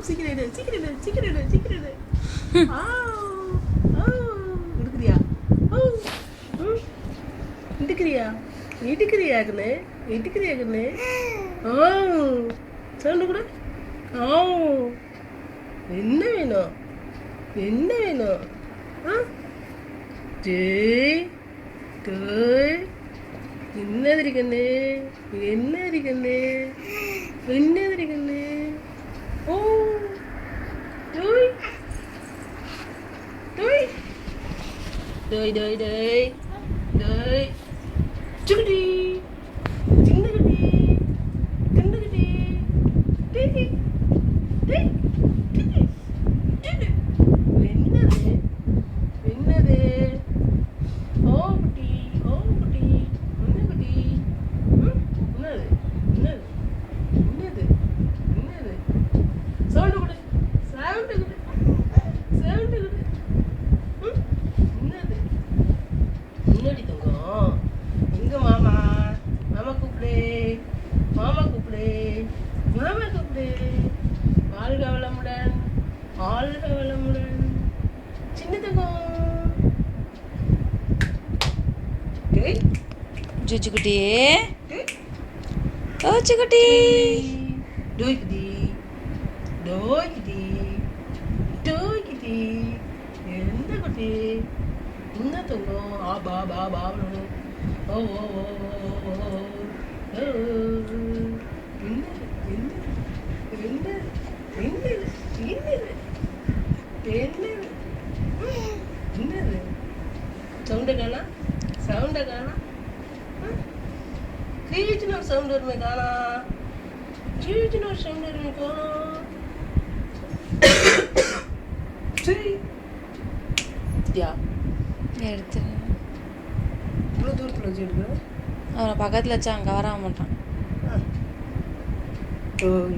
சீக்கிரம் எடு சீக்கிரம் எடு சீக்கிரம் எடு சீக்கிரம் எடு. எடுக்கிறியா? இடுக்கிறியா? இடுக்கிறியா கண்ணு? இடுக்கிறியா கண்ணு? சவுண்டு கூட. என்ன வேணும்? என்ன வேணும்? ஜெய் டோய் என்னதிரி கண்ணு? என்னதிரி கண்ணு? என்னதிரி கண்ணு? ஓ டோய் டோய் டோய் டோய் டோய் டோய் சுக்குடி சின்ன குட்டி கண்ணு குட்டி டேய் டேய் டேய் என்னது? என்னது? ஓ குட்டி ஓ குட்டி என்ன குட்டி? என்னது? என்னது? என்னது? என்னது? சவுண்டு கொடு சவுண்டு கொடு சவுண்டு கொடு. என்னது? முன்னாடி தங்கம் எங்க மாமா? மாமா கூப்பிடு மாமா கூப்பிடு மாமா கூப்பிடு. வாழ்க வளமுடன் வாழ்க வளமுடன் சின்ன தங்கம். ஜுஜுக்குட்டி ஓச்சுக்குட்டி டோய் குட்டி டோய் குட்டி டோய் குட்டி எந்த குட்டி? என்ன தங்கம்? பா பா பாவணும். ஓ ஓ ஓ ஓ ஓ என்னது? என்னது? என்னது? என்னது? என்னது? சவுண்டை காணா? சவுண்டை காணா? கீச்சுன்னு ஒரு சவுண்ட் வருமே காணா? கீச்சுன்னு ஒரு சவுண்ட் வருமே காணா? சரி யா எடுத்து இவ்வளோ தூரத்தில் வச்சு எடுக்கிறேன். அவனை பக்கத்தில் வச்சா அங்கே வர மாட்டான். டோய்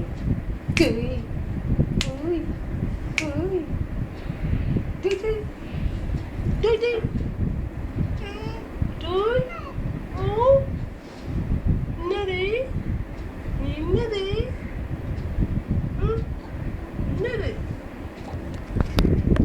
டோய் டோய் டோய் டோய் டோய் டோய் டோய்